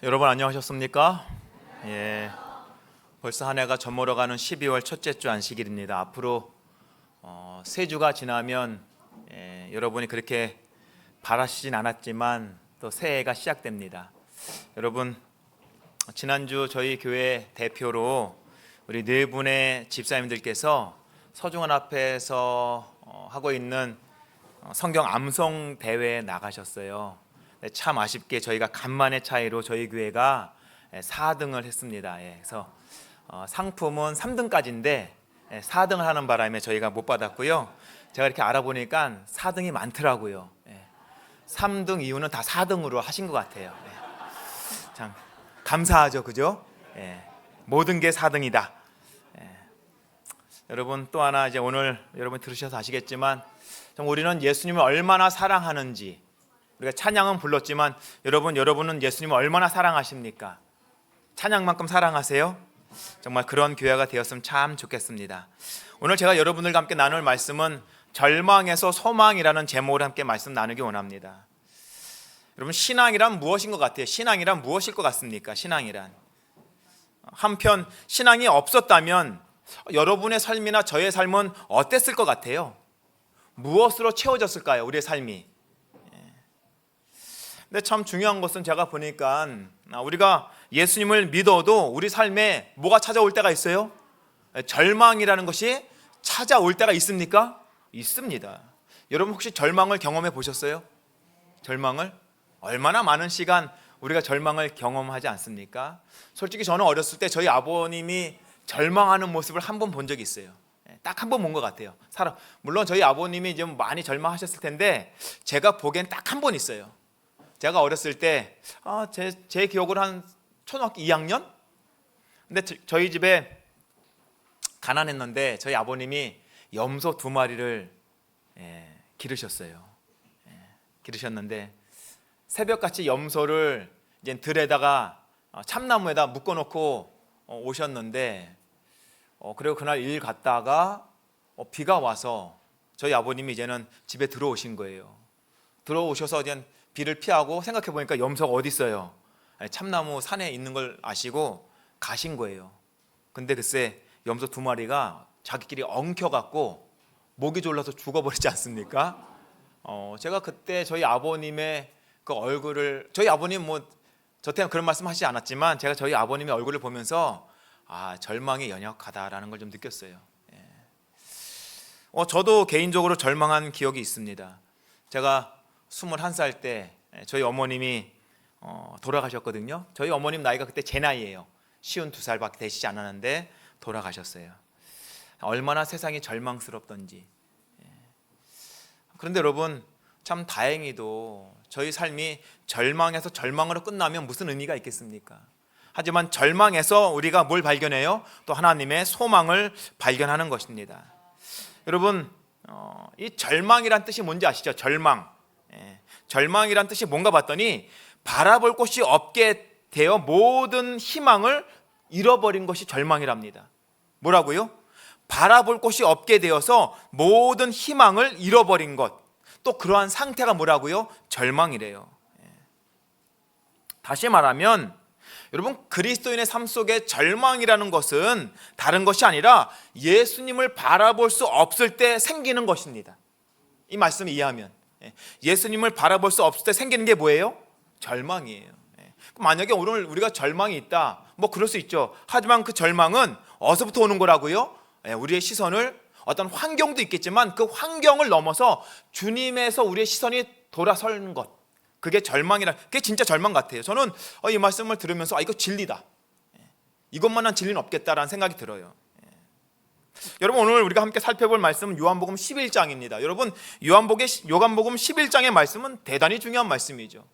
여러분 안녕하셨습니까? 예, 벌써 한 해가 저물어가는 12월 첫째 주 안식일입니다. 앞으로 세 주가 지나면 여러분이 그렇게 바라시진 않았지만 또 새해가 시작됩니다. 여러분, 지난주 저희 교회 대표로 우리 네 분의 집사님들께서 서중원 앞에서 하고 있는 성경 암송 대회에 나가셨어요. 참 아쉽게 저희가 간만의 차이로 저희 교회가 4등을 했습니다. 그래서 상품은 3등까지인데 4등을 하는 바람에 저희가 못 받았고요. 제가 이렇게 알아보니까 4등이 많더라고요. 3등 이후는 다 4등으로 하신 것 같아요. 참 감사하죠, 그죠? 모든 게 4등이다. 여러분, 또 하나 이제 오늘 여러분 들으셔서 아시겠지만 우리는 예수님을 얼마나 사랑하는지, 우리가 찬양은 불렀지만 여러분은 예수님을 얼마나 사랑하십니까? 찬양만큼 사랑하세요? 정말 그런 교회가 되었으면 참 좋겠습니다. 오늘 제가 여러분들과 함께 나눌 말씀은 절망에서 소망이라는 제목으로 함께 말씀 나누기 원합니다. 여러분, 신앙이란 무엇인 것 같아요? 신앙이란 무엇일 것 같습니까? 신앙이란, 한편 신앙이 없었다면 여러분의 삶이나 저의 삶은 어땠을 것 같아요? 무엇으로 채워졌을까요? 우리의 삶이. 근데 참 중요한 것은 제가 보니까 우리가 예수님을 믿어도 우리 삶에 뭐가 찾아올 때가 있어요? 절망이라는 것이 찾아올 때가 있습니까? 있습니다. 여러분 혹시 절망을 경험해 보셨어요? 절망을? 얼마나 많은 시간 우리가 절망을 경험하지 않습니까? 솔직히 저는 어렸을 때 저희 아버님이 절망하는 모습을 한 번 본 적이 있어요. 딱 한 번 본 것 같아요. 물론 저희 아버님이 이제 많이 절망하셨을 텐데 제가 보기엔 딱 한 번 있어요. 제가 어렸을 때 제 기억으로 한 초등학교 2학년? 근데 저희 집에 가난했는데 저희 아버님이 염소 2마리를 기르셨어요. 기르셨는데 새벽같이 염소를 이제 들에다가 참나무에다 묶어놓고 오셨는데 그리고 그날 일 갔다가 비가 와서 저희 아버님이 이제는 집에 들어오신 거예요. 들어오셔서 이제 비를 피하고 생각해 보니까 염소가 어디 있어요? 참나무 산에 있는 걸 아시고 가신 거예요. 근데 글쎄 염소 2마리가 자기끼리 엉켜갖고 목이 졸라서 죽어버리지 않습니까? 제가 그때 저희 아버님의 그 얼굴을, 저희 아버님 저한테 그런 말씀 하시지 않았지만 제가 저희 아버님의 얼굴을 보면서 절망이 연약하다라는 걸 좀 느꼈어요. 저도 개인적으로 절망한 기억이 있습니다. 제가 21살 때 저희 어머님이 돌아가셨거든요. 저희 어머님 나이가 그때 제 나이예요. 52살밖에 되시지 않았는데 돌아가셨어요. 얼마나 세상이 절망스럽던지. 그런데 여러분, 참 다행히도 저희 삶이 절망에서 절망으로 끝나면 무슨 의미가 있겠습니까? 하지만 절망에서 우리가 뭘 발견해요? 또 하나님의 소망을 발견하는 것입니다. 여러분, 이 절망이란 뜻이 뭔지 아시죠? 절망이란 뜻이 뭔가 봤더니 바라볼 곳이 없게 되어 모든 희망을 잃어버린 것이 절망이랍니다. 뭐라고요? 바라볼 곳이 없게 되어서 모든 희망을 잃어버린 것, 또 그러한 상태가 뭐라고요? 절망이래요. 다시 말하면 여러분, 그리스도인의 삶 속에 절망이라는 것은 다른 것이 아니라 예수님을 바라볼 수 없을 때 생기는 것입니다. 이 말씀을 이해하면 예수님을 바라볼 수 없을 때 생기는 게 뭐예요? 절망이에요. 만약에 오늘 우리가 절망이 있다, 그럴 수 있죠. 하지만 그 절망은 어디서부터 오는 거라고요? 우리의 시선을, 어떤 환경도 있겠지만 그 환경을 넘어서 주님에서 우리의 시선이 돌아서는 것, 그게 절망이라, 그게 진짜 절망 같아요. 저는 이 말씀을 들으면서 이거 진리다, 이것만한 진리는 없겠다라는 생각이 들어요. 여러분, 오늘 우리가 함께 살펴볼 말씀은 요한복음 11장입니다. 여러분, 요한복음 11장의 말씀은 대단히 중요한 말씀이죠.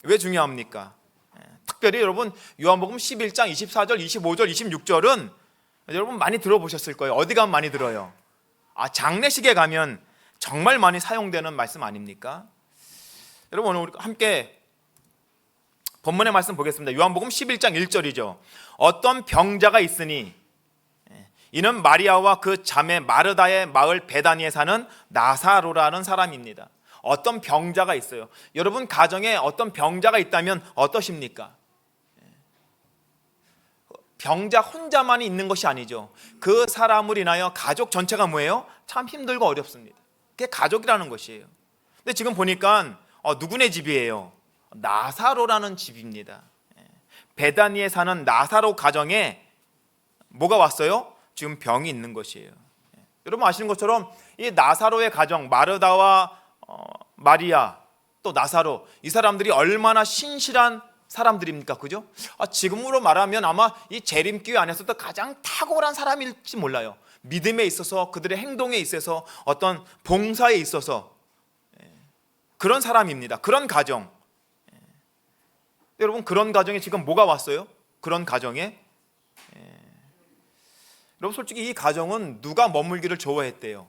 왜 중요합니까? 특별히 여러분, 요한복음 11장 24절, 25절, 26절은 여러분 많이 들어보셨을 거예요. 어디 가면 많이 들어요? 장례식에 가면 정말 많이 사용되는 말씀 아닙니까? 여러분, 오늘 함께 본문의 말씀 보겠습니다. 요한복음 11장 1절이죠. 어떤 병자가 있으니 이는 마리아와 그 자매 마르다의 마을 베다니에 사는 나사로라는 사람입니다. 어떤 병자가 있어요. 여러분 가정에 어떤 병자가 있다면 어떠십니까? 병자 혼자만이 있는 것이 아니죠. 그 사람을 인하여 가족 전체가 뭐예요? 참 힘들고 어렵습니다. 그게 가족이라는 것이에요. 근데 지금 보니까 누구네 집이에요? 나사로라는 집입니다. 베다니에 사는 나사로 가정에 뭐가 왔어요? 지금 병이 있는 것이에요. 여러분 아시는 것처럼 이 나사로의 가정, 마르다와 마리아 또 나사로, 이 사람들이 얼마나 신실한 사람들입니까? 그죠? 지금으로 말하면 아마 이 재림교회 안에서도 가장 탁월한 사람일지 몰라요. 믿음에 있어서, 그들의 행동에 있어서, 어떤 봉사에 있어서 그런 사람입니다. 그런 가정. 여러분 그런 가정에 지금 뭐가 왔어요? 그런 가정에 여러분 솔직히 이 가정은 누가 머물기를 좋아했대요?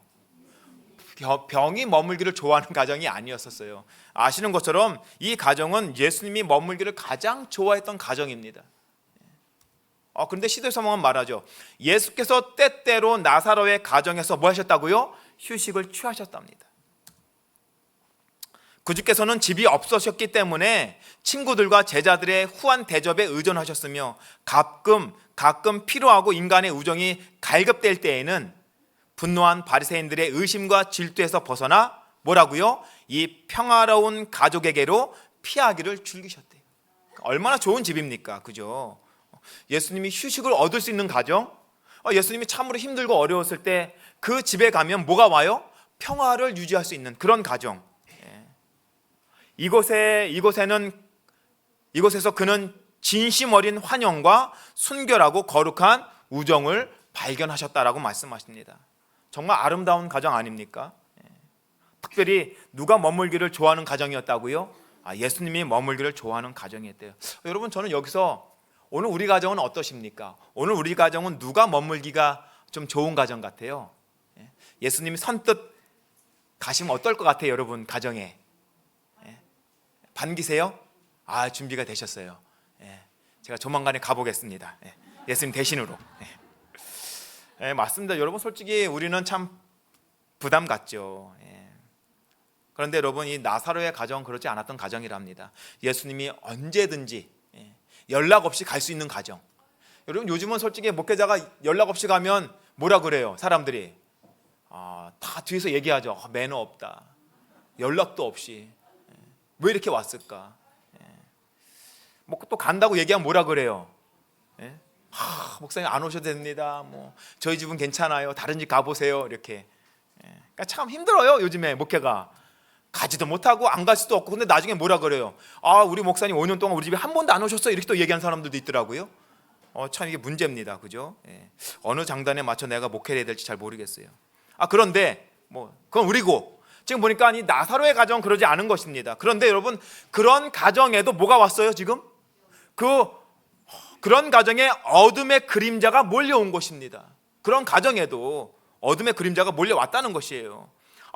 병이 머물기를 좋아하는 가정이 아니었었어요. 아시는 것처럼 이 가정은 예수님이 머물기를 가장 좋아했던 가정입니다. 그런데 시대서방은 말하죠. 예수께서 때때로 나사로의 가정에서 뭐 하셨다고요? 휴식을 취하셨답니다. 그주께서는 집이 없으셨기 때문에 친구들과 제자들의 후한 대접에 의존하셨으며 가끔 필요하고 인간의 우정이 갈급될 때에는 분노한 바리새인들의 의심과 질투에서 벗어나 뭐라고요? 이 평화로운 가족에게로 피하기를 즐기셨대요. 얼마나 좋은 집입니까? 그죠? 예수님이 휴식을 얻을 수 있는 가정, 예수님이 참으로 힘들고 어려웠을 때 그 집에 가면 뭐가 와요? 평화를 유지할 수 있는 그런 가정. 이곳에서 그는 진심 어린 환영과 순결하고 거룩한 우정을 발견하셨다라고 말씀하십니다. 정말 아름다운 가정 아닙니까? 특별히 누가 머물기를 좋아하는 가정이었다고요? 예수님이 머물기를 좋아하는 가정이었대요. 여러분 저는 여기서 오늘 우리 가정은 어떠십니까? 오늘 우리 가정은 누가 머물기가 좀 좋은 가정 같아요? 예수님이 선뜻 가시면 어떨 것 같아요? 여러분 가정에 반기세요? 준비가 되셨어요. 제가 조만간에 가보겠습니다. 예수님 대신으로. 맞습니다. 여러분 솔직히 우리는 참 부담 갖죠. 그런데 여러분 이 나사로의 가정은 그렇지 않았던 가정이랍니다. 예수님이 언제든지 연락 없이 갈 수 있는 가정. 여러분 요즘은 솔직히 목회자가 연락 없이 가면 뭐라 그래요? 사람들이 다 뒤에서 얘기하죠. 매너 없다. 연락도 없이 왜 이렇게 왔을까? 뭐 또 간다고 얘기하면 뭐라 그래요? 목사님 안 오셔도 됩니다. 뭐 저희 집은 괜찮아요. 다른 집 가보세요. 이렇게. 그러니까 참 힘들어요. 요즘에 목회가 가지도 못하고 안 갈 수도 없고. 근데 나중에 뭐라 그래요? 우리 목사님 5년 동안 우리 집에 한 번도 안 오셨어요. 이렇게 또 얘기하는 사람들도 있더라고요. 참 이게 문제입니다. 그죠? 어느 장단에 맞춰 내가 목회를 해야 될지 잘 모르겠어요. 그런데 뭐 그건 우리고. 지금 보니까 이 나사로의 가정은 그러지 않은 것입니다. 그런데 여러분 그런 가정에도 뭐가 왔어요? 지금 그런 가정에 어둠의 그림자가 몰려온 것입니다. 그런 가정에도 어둠의 그림자가 몰려왔다는 것이에요.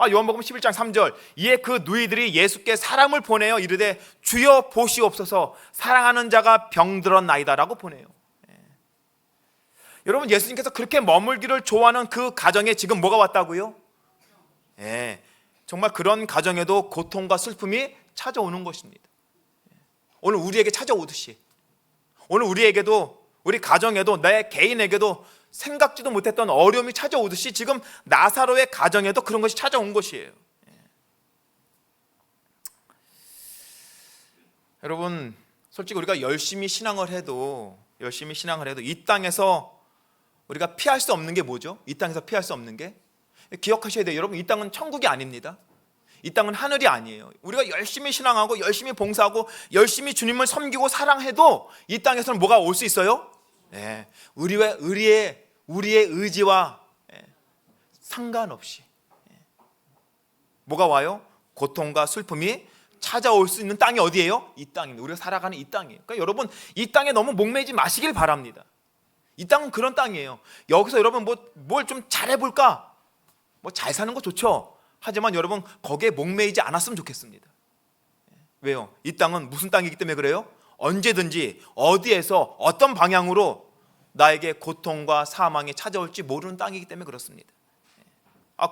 요한복음 11장 3절 이에 그 누이들이 예수께 사람을 보내어 이르되 주여 보시옵소서 사랑하는 자가 병들었나이다 라고 보내요. 여러분 예수님께서 그렇게 머물기를 좋아하는 그 가정에 지금 뭐가 왔다고요? 정말 그런 가정에도 고통과 슬픔이 찾아오는 것입니다. 오늘 우리에게 찾아오듯이 오늘 우리에게도 우리 가정에도 내 개인에게도 생각지도 못했던 어려움이 찾아오듯이 지금 나사로의 가정에도 그런 것이 찾아온 것이에요. 여러분 솔직히 우리가 열심히 신앙을 해도 이 땅에서 우리가 피할 수 없는 게 뭐죠? 이 땅에서 피할 수 없는 게 기억하셔야 돼요. 여러분 이 땅은 천국이 아닙니다. 이 땅은 하늘이 아니에요. 우리가 열심히 신앙하고 열심히 봉사하고 열심히 주님을 섬기고 사랑해도 이 땅에서는 뭐가 올 수 있어요? 우리의 의지와 상관없이 뭐가 와요? 고통과 슬픔이 찾아올 수 있는 땅이 어디예요? 이 땅입니다. 우리가 살아가는 이 땅이에요. 그러니까 여러분 이 땅에 너무 목매이지 마시길 바랍니다. 이 땅은 그런 땅이에요. 여기서 여러분 뭘 좀 잘해볼까? 뭐 잘 사는 거 좋죠. 하지만 여러분 거기에 목매이지 않았으면 좋겠습니다. 왜요? 이 땅은 무슨 땅이기 때문에 그래요? 언제든지 어디에서 어떤 방향으로 나에게 고통과 사망이 찾아올지 모르는 땅이기 때문에 그렇습니다.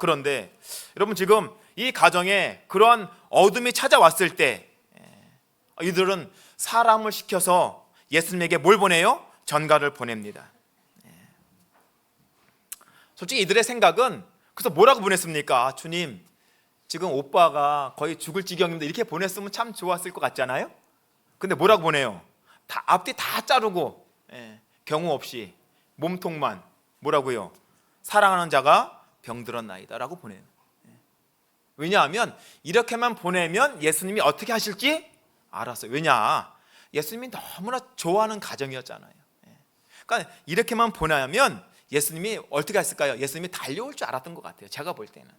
그런데 여러분 지금 이 가정에 그러한 어둠이 찾아왔을 때 이들은 사람을 시켜서 예수님에게 뭘 보내요? 전가를 보냅니다. 솔직히 이들의 생각은 그래서 뭐라고 보냈습니까? 주님, 지금 오빠가 거의 죽을 지경인데 이렇게 보냈으면 참 좋았을 것 같잖아요. 근데 뭐라고 보내요? 다 앞뒤 다 자르고 경우 없이 몸통만 뭐라고요? 사랑하는 자가 병들었나이다 라고 보내요. 왜냐하면 이렇게만 보내면 예수님이 어떻게 하실지 알았어요. 왜냐? 예수님이 너무나 좋아하는 가정이었잖아요. 그러니까 이렇게만 보내면 예수님이 어떻게 했을까요? 예수님이 달려올 줄 알았던 것 같아요. 제가 볼 때는.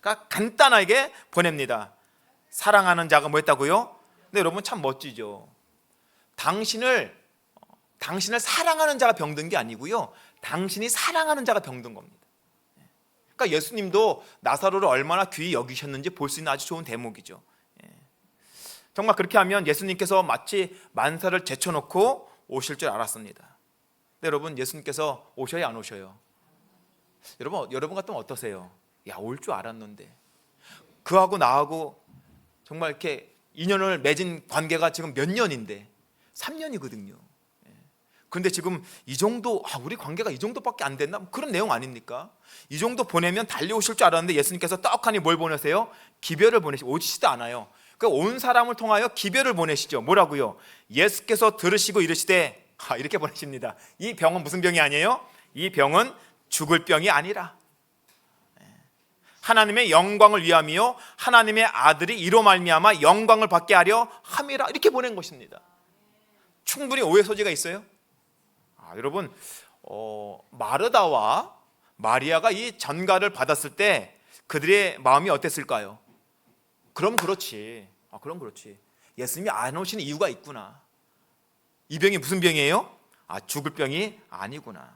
그러니까 간단하게 보냅니다. 사랑하는 자가 뭐 했다고요? 근데 여러분 참 멋지죠. 당신을 사랑하는 자가 병든 게 아니고요, 당신이 사랑하는 자가 병든 겁니다. 그러니까 예수님도 나사로를 얼마나 귀히 여기셨는지 볼 수 있는 아주 좋은 대목이죠. 정말 그렇게 하면 예수님께서 마치 만사를 제쳐놓고 오실 줄 알았습니다. 근데 여러분, 예수님께서 오셔야 안 오셔요? 여러분 같으면 어떠세요? 야, 올 줄 알았는데. 그하고 나하고 정말 이렇게 인연을 맺은 관계가 지금 몇 년인데 3년이거든요. 그런데 지금 이 정도, 우리 관계가 이 정도밖에 안 됐나? 그런 내용 아닙니까? 이 정도 보내면 달려오실 줄 알았는데 예수님께서 떡하니 뭘 보내세요? 기별을 오시지도 않아요. 그 온 사람을 통하여 기별을 보내시죠. 뭐라고요? 예수께서 들으시고 이르시되, 이렇게 보내십니다. 이 병은 무슨 병이 아니에요? 이 병은 죽을 병이 아니라 하나님의 영광을 위함이요 하나님의 아들이 이로 말미암아 영광을 받게 하려 함이라, 이렇게 보낸 것입니다. 충분히 오해 소지가 있어요. 여러분, 마르다와 마리아가 이 전가를 받았을 때 그들의 마음이 어땠을까요? 그럼 그렇지. 예수님이 안 오시는 이유가 있구나. 이 병이 무슨 병이에요? 죽을 병이 아니구나.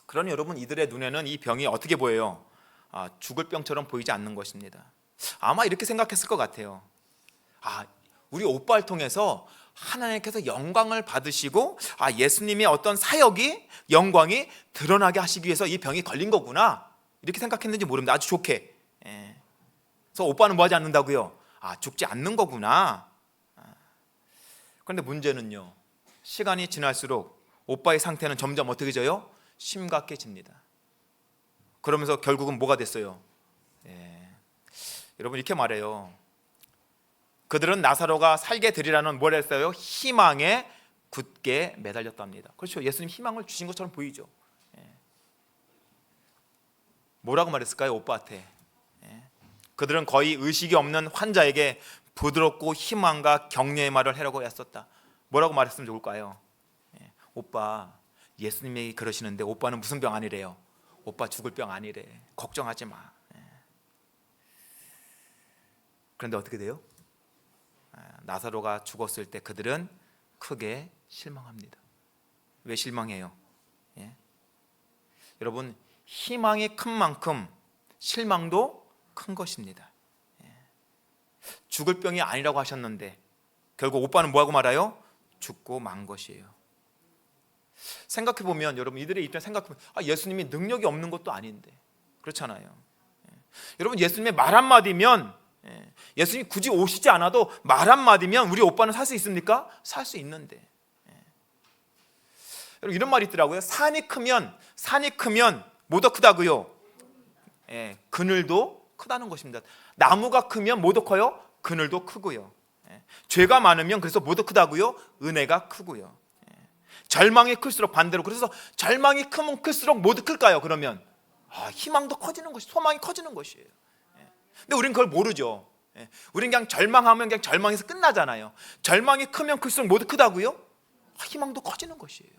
그러니 여러분, 이들의 눈에는 이 병이 어떻게 보여요? 죽을 병처럼 보이지 않는 것입니다. 아마 이렇게 생각했을 것 같아요. 우리 오빠를 통해서 하나님께서 영광을 받으시고 예수님의 어떤 사역이, 영광이 드러나게 하시기 위해서 이 병이 걸린 거구나, 이렇게 생각했는지 모릅니다. 아주 좋게. 그래서 오빠는 뭐 하지 않는다고요? 죽지 않는 거구나. 그런데 문제는요, 시간이 지날수록 오빠의 상태는 점점 어떻게 져요? 심각해집니다. 그러면서 결국은 뭐가 됐어요? 여러분, 이렇게 말해요. 그들은 나사로가 살게 되리라는 뭘 했어요? 희망에 굳게 매달렸답니다. 그렇죠. 예수님 희망을 주신 것처럼 보이죠. 뭐라고 말했을까요? 오빠한테. 그들은 거의 의식이 없는 환자에게 부드럽고 희망과 격려의 말을 하려고 했었다. 뭐라고 말했으면 좋을까요? 오빠, 예수님이 그러시는데 오빠는 무슨 병 아니래요? 오빠 죽을 병 아니래. 걱정하지 마. 그런데 어떻게 돼요? 나사로가 죽었을 때 그들은 크게 실망합니다. 왜 실망해요? 여러분, 희망이 큰 만큼 실망도 큰 것입니다. 죽을 병이 아니라고 하셨는데 결국 오빠는 뭐하고 말아요? 죽고 만 것이에요. 생각해보면, 여러분, 이들의 입장에 생각해보면 예수님이 능력이 없는 것도 아닌데, 그렇잖아요. 여러분, 예수님의 말 한마디면, 예수님이 굳이 오시지 않아도 말 한마디면 우리 오빠는 살 수 있습니까? 살 수 있는데. 여러분, 이런 말이 있더라고요. 산이 크면 뭐더 크다고요? 그늘도 크다는 것입니다. 나무가 크면 뭐더 커요? 그늘도 크고요. 죄가 많으면 그래서 뭐더 크다고요? 은혜가 크고요. 절망이 클수록 반대로, 그래서 절망이 크면 클수록 뭐더 클까요? 그러면 희망도 커지는 것이, 소망이 커지는 것이에요. 근데 우리는 그걸 모르죠. 우리는 그냥 절망하면 그냥 절망에서 끝나잖아요. 절망이 크면 클수록 뭐더 크다고요? 희망도 커지는 것이에요.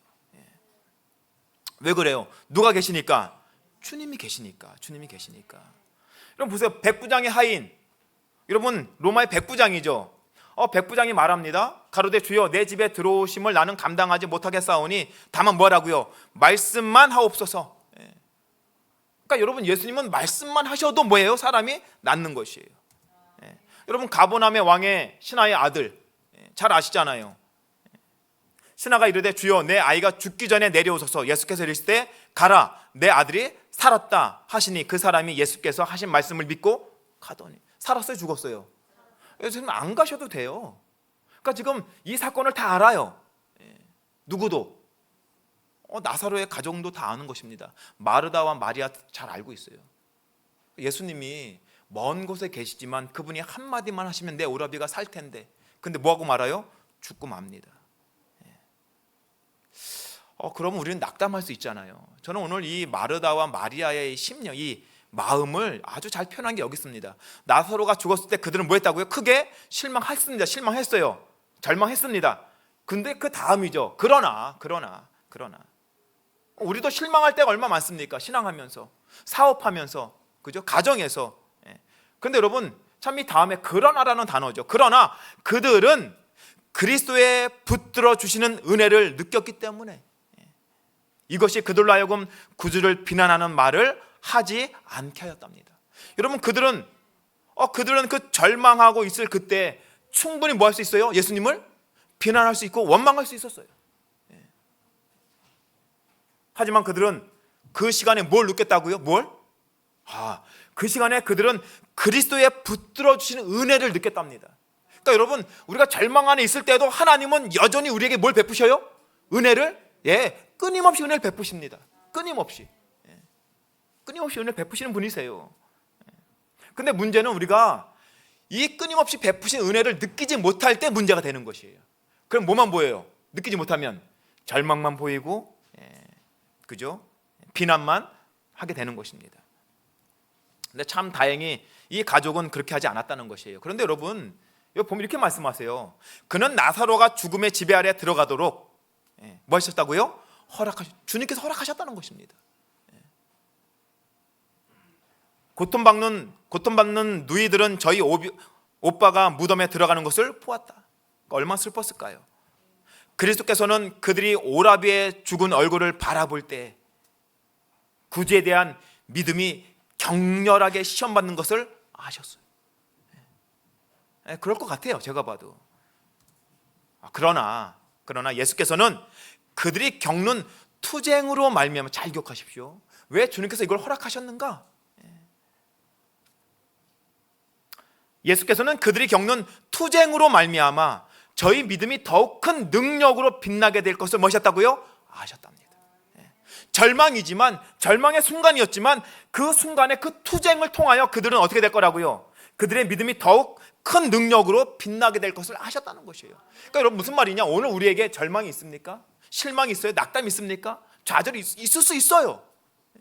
왜 그래요? 누가 계시니까? 주님이 계시니까. 여러분 보세요. 백부장의 하인, 여러분 로마의 백부장이죠. 백부장이 말합니다. 가로되 주여, 내 집에 들어오심을 나는 감당하지 못하겠사오니 다만 뭐라고요? 말씀만 하옵소서. 그러니까 여러분, 예수님은 말씀만 하셔도 뭐예요? 사람이 낫는 것이에요. 여러분, 가버나움의 왕의 신하의 아들 잘 아시잖아요. 신하가 이르되 주여 내 아이가 죽기 전에 내려오소서. 예수께서 이르실 때 가라 내 아들이 살았다 하시니 그 사람이 예수께서 하신 말씀을 믿고 가더니 살았어요, 죽었어요? 지금 안 가셔도 돼요. 그러니까 지금 이 사건을 다 알아요. 누구도 나사로의 가정도 다 아는 것입니다. 마르다와 마리아 잘 알고 있어요. 예수님이 먼 곳에 계시지만 그분이 한마디만 하시면 내 오라비가 살 텐데, 근데 뭐하고 말아요? 죽고 맙니다. 그러면 우리는 낙담할 수 있잖아요. 저는 오늘 이 마르다와 마리아의 심령, 이 마음을 아주 잘 표현한 게 여기 있습니다. 나사로가 죽었을 때 그들은 뭐 했다고요? 크게 실망했습니다. 실망했어요. 절망했습니다. 근데 그 다음이죠. 그러나 우리도 실망할 때가 얼마 많습니까? 신앙하면서, 사업하면서, 그죠? 가정에서. 근데 여러분 참 이 다음에 그러나라는 단어죠. 그러나 그들은 그리스도의 붙들어 주시는 은혜를 느꼈기 때문에 이것이 그들로 하여금 구주를 비난하는 말을 하지 않게 하였답니다. 여러분 그들은 그 절망하고 있을 그때 충분히 뭐 할 수 있어요? 예수님을 비난할 수 있고 원망할 수 있었어요. 하지만 그들은 그 시간에 뭘 느꼈다고요? 뭘? 그 시간에 그들은 그리스도의 붙들어 주시는 은혜를 느꼈답니다. 그러니까 여러분 우리가 절망 안에 있을 때도 하나님은 여전히 우리에게 뭘 베푸셔요? 은혜를 끊임없이 은혜를 베푸십니다. 끊임없이 은혜를 베푸시는 분이세요. 근데 문제는 우리가 이 끊임없이 베푸신 은혜를 느끼지 못할 때 문제가 되는 것이에요. 그럼 뭐만 보여요? 느끼지 못하면 절망만 보이고, 그죠? 비난만 하게 되는 것입니다. 근데 참 다행히 이 가족은 그렇게 하지 않았다는 것이에요. 그런데 여러분 여기 보면 이렇게 말씀하세요. 그는 나사로가 죽음의 지배 아래 들어가도록 뭐 하셨다고요? 주님께서 허락하셨다는 것입니다. 고통받는 누이들은 저희 오빠가 무덤에 들어가는 것을 보았다. 그러니까 얼마나 슬펐을까요? 그리스도께서는 그들이 오라비의 죽은 얼굴을 바라볼 때 구주에 대한 믿음이 격렬하게 시험받는 것을 아셨어요. 그럴 것 같아요, 제가 봐도. 그러나 예수께서는 그들이 겪는 투쟁으로 말미암아, 잘 기억하십시오. 왜 주님께서 이걸 허락하셨는가? 예수께서는 그들이 겪는 투쟁으로 말미암아 저희 믿음이 더욱 큰 능력으로 빛나게 될 것을 뭐셨다고요? 아셨답니다. 절망이지만, 절망의 순간이었지만 그 순간에 그 투쟁을 통하여 그들은 어떻게 될 거라고요? 그들의 믿음이 더욱 큰 능력으로 빛나게 될 것을 아셨다는 것이에요. 그러니까 여러분 무슨 말이냐? 오늘 우리에게 절망이 있습니까? 실망이 있어요? 낙담이 있습니까? 좌절이 있을 수 있어요.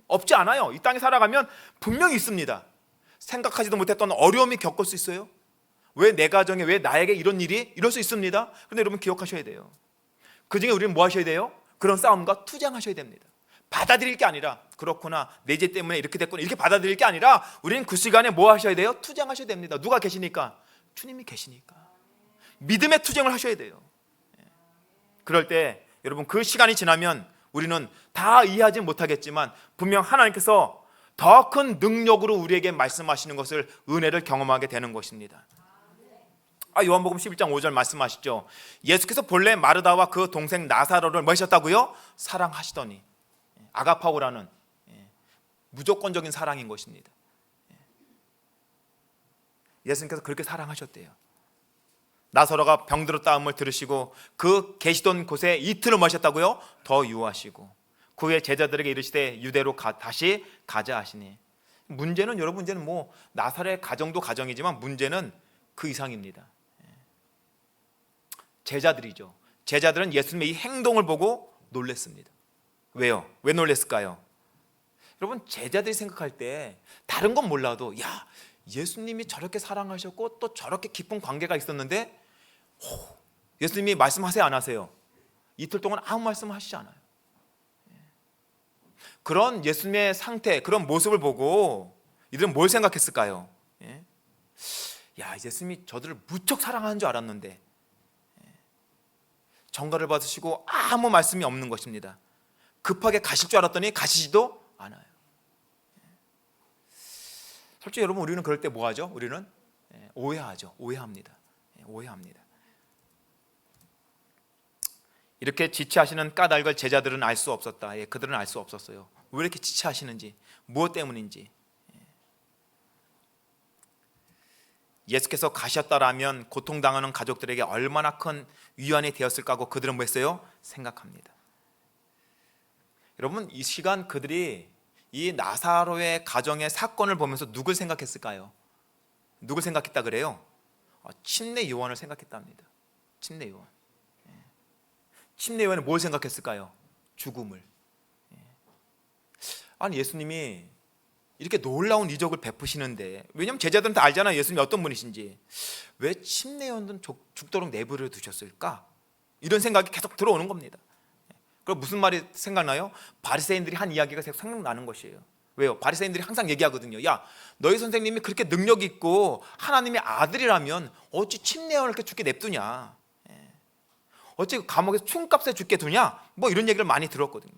없지 않아요. 이 땅에 살아가면 분명히 있습니다. 생각하지도 못했던 어려움이 겪을 수 있어요. 왜 내 가정에, 왜 나에게 이런 일이? 이럴 수 있습니다. 그런데 여러분 기억하셔야 돼요. 그중에 우리는 뭐 하셔야 돼요? 그런 싸움과 투쟁하셔야 됩니다. 받아들일 게 아니라, 그렇구나, 내 죄 때문에 이렇게 됐구나, 이렇게 받아들일 게 아니라 우리는 그 시간에 뭐 하셔야 돼요? 투쟁하셔야 됩니다. 누가 계시니까? 주님이 계시니까. 믿음의 투쟁을 하셔야 돼요. 그럴 때 여러분 그 시간이 지나면 우리는 다 이해하지 못하겠지만 분명 하나님께서 더 큰 능력으로 우리에게 말씀하시는 것을, 은혜를 경험하게 되는 것입니다. 요한복음 11장 5절 말씀하시죠. 예수께서 본래 마르다와 그 동생 나사로를 뭐 하셨다고요? 사랑하시더니. 아가파오라는 무조건적인 사랑인 것입니다. 예수님께서 그렇게 사랑하셨대요. 나사로가 병들었다함을 들으시고 그 계시던 곳에 이틀을 모셨다고요? 더 유하시고 그 후에 제자들에게 이르시되 유대로 다시 가자 하시니. 문제는 여러분, 문제는 뭐 나사로의 가정도 가정이지만 문제는 그 이상입니다. 제자들이죠. 제자들은 예수님의 이 행동을 보고 놀랐습니다. 왜요? 왜 놀랐을까요? 여러분 제자들이 생각할 때 다른 건 몰라도 예수님이 저렇게 사랑하셨고 또 저렇게 깊은 관계가 있었는데 예수님이 말씀하세요 안 하세요? 이틀 동안 아무 말씀 하시지 않아요. 그런 예수님의 상태, 그런 모습을 보고 이들은 뭘 생각했을까요? 예수님이 저들을 무척 사랑하는 줄 알았는데 전가를 받으시고 아무 말씀이 없는 것입니다. 급하게 가실 줄 알았더니 가시지도 않아요. 솔직히 여러분 우리는 그럴 때 뭐 하죠? 우리는 오해하죠. 오해합니다. 이렇게 지체하시는 까닭을 제자들은 알 수 없었다. 그들은 알 수 없었어요. 왜 이렇게 지체하시는지, 무엇 때문인지. 예수께서 가셨다라면 고통당하는 가족들에게 얼마나 큰 위안이 되었을까 하고 그들은 뭐 했어요? 생각합니다. 여러분, 이 시간 그들이 이 나사로의 가정의 사건을 보면서 누굴 생각했을까요? 누굴 생각했다 그래요? 침례 요한을 생각했답니다. 침례 요한. 침례 요한은 뭘 생각했을까요? 죽음을. 아니, 예수님이 이렇게 놀라운 이적을 베푸시는데, 왜냐하면 제자들은 다 알잖아요, 예수님이 어떤 분이신지. 왜 침례 요한은 죽도록 내버려 두셨을까? 이런 생각이 계속 들어오는 겁니다. 그럼 무슨 말이 생각나요? 바리새인들이 한 이야기가 계속 생각나는 것이에요. 왜요? 바리새인들이 항상 얘기하거든요. 야, 너희 선생님이 그렇게 능력 있고 하나님의 아들이라면 어찌 침례 요한을 이렇게 죽게 냅두냐? 어찌 감옥에서 총값에 죽게 두냐? 뭐 이런 얘기를 많이 들었거든요.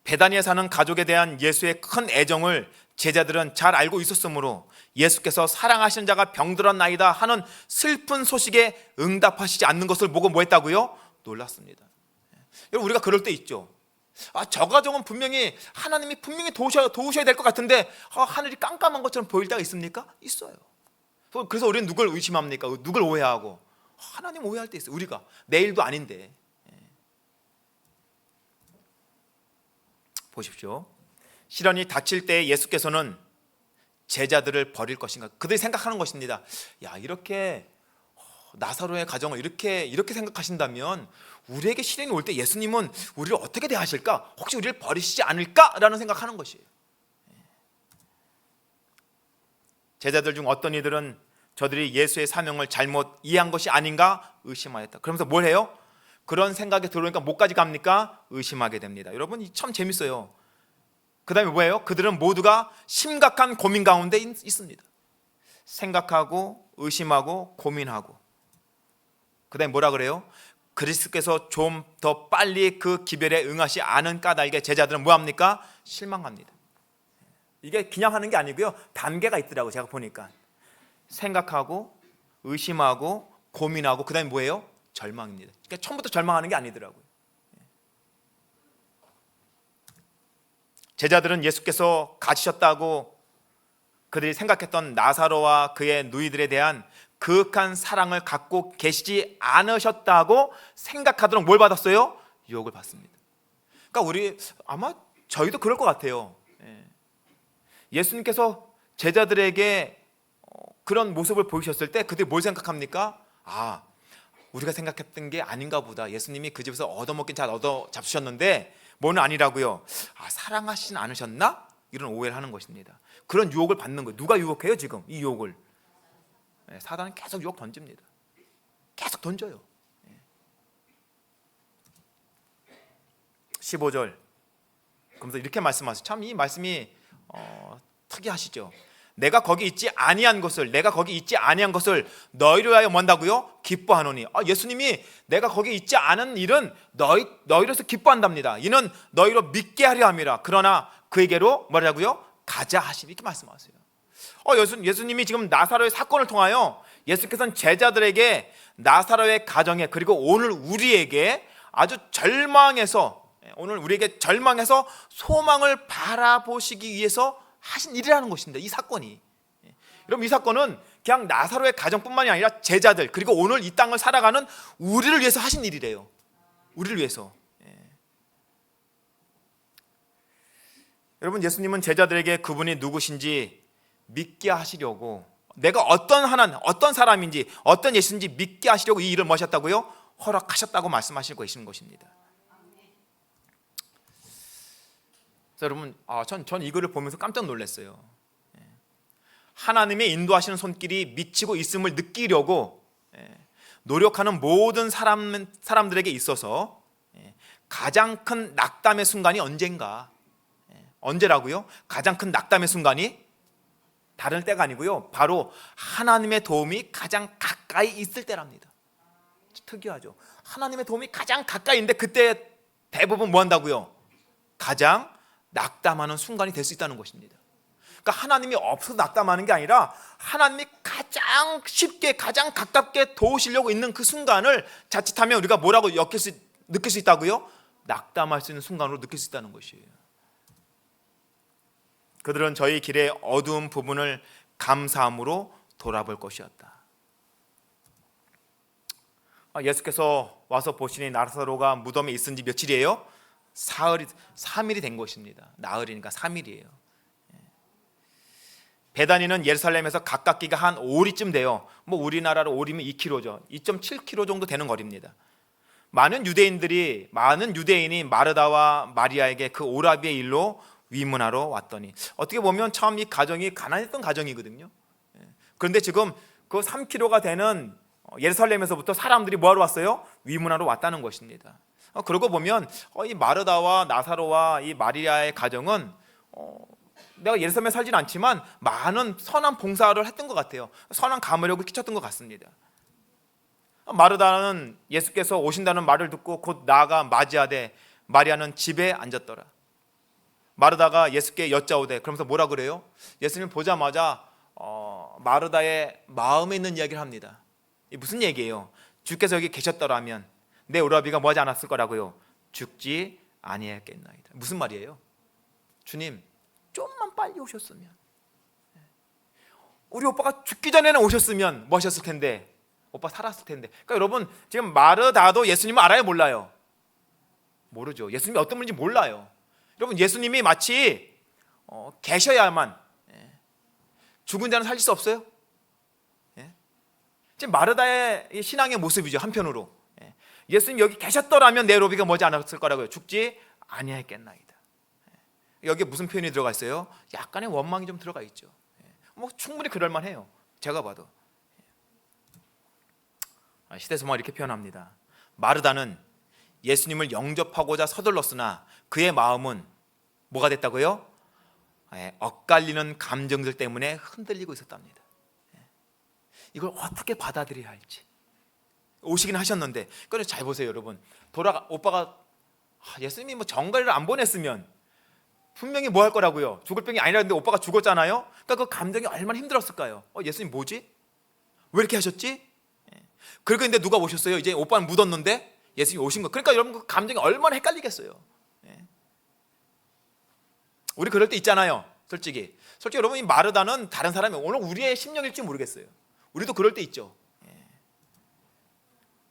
베다니에 사는 가족에 대한 예수의 큰 애정을 제자들은 잘 알고 있었으므로 예수께서 사랑하시는 자가 병들었나이다 하는 슬픈 소식에 응답하시지 않는 것을 보고 뭐 했다고요? 놀랐습니다. 여러분, 우리가 그럴 때 있죠. 저 가정은 분명히 하나님이 분명히 도우셔야 될 것 같은데 하늘이 깜깜한 것처럼 보일 때가 있습니까? 있어요. 그래서 우리는 누굴 의심합니까? 누굴 오해하고? 하나님 오해할 때 있어요. 우리가 내 일도 아닌데. 보십시오. 시련이 닥칠 때 예수께서는 제자들을 버릴 것인가? 그들이 생각하는 것입니다. 야, 이렇게 나사로의 가정을 이렇게 생각하신다면 우리에게 시련이 올 때 예수님은 우리를 어떻게 대하실까? 혹시 우리를 버리시지 않을까라는 생각하는 것이에요. 제자들 중 어떤 이들은 저들이 예수의 사명을 잘못 이해한 것이 아닌가 의심하였다. 그러면서 뭘 해요? 그런 생각이 들어오니까 뭐까지 갑니까? 의심하게 됩니다. 여러분, 참 재밌어요. 그 다음에 뭐예요? 그들은 모두가 심각한 고민 가운데 있습니다. 생각하고 의심하고 고민하고. 그 다음에 뭐라 그래요? 그리스도께서 좀 더 빨리 그 기별에 응하시 않은 까닭에 제자들은 뭐합니까? 실망합니다. 이게 그냥 하는 게 아니고요, 단계가 있더라고요. 제가 보니까 생각하고 의심하고 고민하고, 그 다음에 뭐예요? 절망입니다. 그러니까 처음부터 절망하는 게 아니더라고요. 제자들은 예수께서 가시셨다고 그들이 생각했던 나사로와 그의 누이들에 대한 그윽한 사랑을 갖고 계시지 않으셨다고 생각하도록 뭘 받았어요? 유혹을 받습니다. 그러니까 우리 아마 저희도 그럴 것 같아요. 예수님께서 제자들에게 그런 모습을 보이셨을 때 그들이 뭘 생각합니까? 우리가 생각했던 게 아닌가 보다. 예수님이 그 집에서 얻어먹긴 잘 얻어 잡수셨는데 뭐는 아니라고요. 사랑하시진 않으셨나? 이런 오해를 하는 것입니다. 그런 유혹을 받는 거예요. 누가 유혹해요 지금? 이 유혹을 사단은 계속 유혹 던집니다. 계속 던져요. 15절 그러면서 이렇게 말씀하세요. 참 이 말씀이 특이하시죠. 내가 거기 있지 아니한 것을 너희로 하여 뭔다고요? 기뻐하노니. 예수님이 내가 거기 있지 않은 일은 너희로서 기뻐한답니다. 이는 너희로 믿게 하려 함이라. 그러나 그에게로 뭐라고요? 가자 하시니. 이렇게 말씀하세요. 예수님이 지금 나사로의 사건을 통하여 예수께서는 제자들에게 나사로의 가정에, 그리고 오늘 우리에게 아주 오늘 우리에게 절망해서 소망을 바라보시기 위해서 하신 일이라는 것입니다. 이 사건이. 여러분, 이 사건은 그냥 나사로의 가정뿐만이 아니라 제자들, 그리고 오늘 이 땅을 살아가는 우리를 위해서 하신 일이래요. 우리를 위해서. 여러분, 예수님은 제자들에게 그분이 누구신지 믿게 하시려고, 내가 어떤 사람인지 어떤 예수인지 믿게 하시려고 이 일을 하셨다고요? 허락하셨다고 말씀하시고 계시는 것입니다. 여러분, 전 이거를 보면서 깜짝 놀랐어요. 하나님의 인도하시는 손길이 미치고 있음을 느끼려고 노력하는 모든 사람들에게 있어서 가장 큰 낙담의 순간이 언제라고요? 가장 큰 낙담의 순간이 다른 때가 아니고요, 바로 하나님의 도움이 가장 가까이 있을 때랍니다. 특이하죠. 하나님의 도움이 가장 가까이 있는데 그때 대부분 뭐 한다고요? 가장 낙담하는 순간이 될 수 있다는 것입니다. 그러니까 하나님이 없어서 낙담하는 게 아니라 하나님이 가장 쉽게 가장 가깝게 도우시려고 있는 그 순간을 자칫하면 우리가 뭐라고 느낄 수 있다고요? 낙담할 수 있는 순간으로 느낄 수 있다는 것이에요. 그들은 저희 길의 어두운 부분을 감사함으로 돌아볼 것이었다. 예수께서 와서 보시니 나사로가 무덤에 있은 지 며칠이에요? 3일이 된 것입니다. 나흘이니까 3일이에요. 베다니는 예루살렘에서 가깝기가 한 5리쯤 돼요. 뭐 우리나라로 5리면 2km죠. 2.7km 정도 되는 거리입니다. 많은 유대인이 마르다와 마리아에게 그 오라비의 일로 위문하러 왔더니, 어떻게 보면 참 이 가정이 가난했던 가정이거든요. 그런데 지금 그 3km가 되는 예루살렘에서부터 사람들이 뭐하러 왔어요? 위문하러 왔다는 것입니다. 그러고 보면 이 마르다와 나사로와 이 마리아의 가정은 내가 예루살렘에 살진 않지만 많은 선한 봉사를 했던 것 같아요. 선한 감화력을 끼쳤던 것 같습니다. 마르다는 예수께서 오신다는 말을 듣고 곧 나아가 맞이하되 마리아는 집에 앉았더라. 마르다가 예수께 여짜오되, 그러면서 뭐라 그래요? 예수님 보자마자 마르다의 마음에 있는 이야기를 합니다. 이 무슨 얘기예요? 주께서 여기 계셨더라면 내 오라비가 뭐하지 않았을 거라고요? 죽지 아니했겠나이다. 무슨 말이에요? 주님, 좀만 빨리 오셨으면, 우리 오빠가 죽기 전에는 오셨으면 뭐 하셨을 텐데, 오빠 살았을 텐데. 그러니까 여러분, 지금 마르다도 예수님을 알아요, 몰라요? 모르죠. 예수님이 어떤 분인지 몰라요. 여러분, 예수님이 마치 계셔야만, 죽은 자는 살릴 수 없어요? 지금 마르다의 신앙의 모습이죠. 한편으로 예수님 여기 계셨더라면 내 오라비가 뭐지 않았을 거라고요. 죽지 아니했겠나이다. 여기에 무슨 표현이 들어가 있어요? 약간의 원망이 좀 들어가 있죠. 뭐 충분히 그럴만해요. 제가 봐도. 시대서만 이렇게 표현합니다. 마르다는 예수님을 영접하고자 서둘렀으나 그의 마음은 뭐가 됐다고요? 엇갈리는 감정들 때문에 흔들리고 있었답니다. 이걸 어떻게 받아들여야 할지. 오시긴 하셨는데, 그래서 잘 보세요, 여러분. 오빠가 예수님이 뭐 정갈이를 안 보냈으면 분명히 뭐 할 거라고요? 죽을 병이 아니라는데 오빠가 죽었잖아요. 그러니까 그 감정이 얼마나 힘들었을까요? 예수님 뭐지? 왜 이렇게 하셨지? 그리고 근데 누가 오셨어요? 이제 오빠는 묻었는데 예수님이 오신 거. 그러니까 여러분 그 감정이 얼마나 헷갈리겠어요. 우리 그럴 때 있잖아요. 솔직히 여러분, 이 마르다는 다른 사람이 오늘 우리의 심령일지 모르겠어요. 우리도 그럴 때 있죠.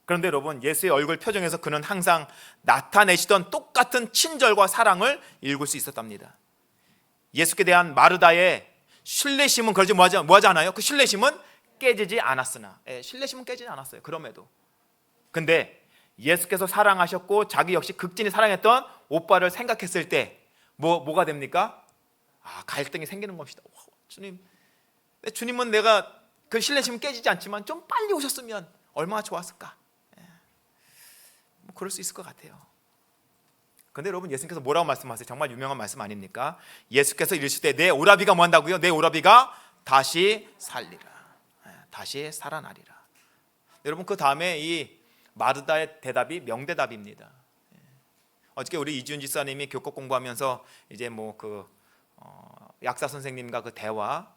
그런데 여러분, 예수의 얼굴 표정에서 그는 항상 나타내시던 똑같은 친절과 사랑을 읽을 수 있었답니다. 예수께 대한 마르다의 신뢰심은 그러지 뭐하지 않아요? 그 신뢰심은 깨지지 않았으나, 신뢰심은 깨지지 않았어요. 그럼에도. 근데 예수께서 사랑하셨고 자기 역시 극진히 사랑했던 오빠를 생각했을 때 뭐가 됩니까? 갈등이 생기는 것이다. 주님은 내가 그 신뢰심은 깨지지 않지만 좀 빨리 오셨으면 얼마나 좋았을까. 그럴 수 있을 것 같아요. 그런데 여러분, 예수님께서 뭐라고 말씀하세요? 정말 유명한 말씀 아닙니까? 예수께서 이르시되 내 오라비가 뭐 한다고요? 내 오라비가 다시 살리라, 다시 살아나리라. 여러분, 그 다음에 이 마르다의 대답이 명대답입니다. 어저께 우리 이지훈 집사님이 교법 공부하면서 이제 뭐 그 약사 선생님과 그 대화,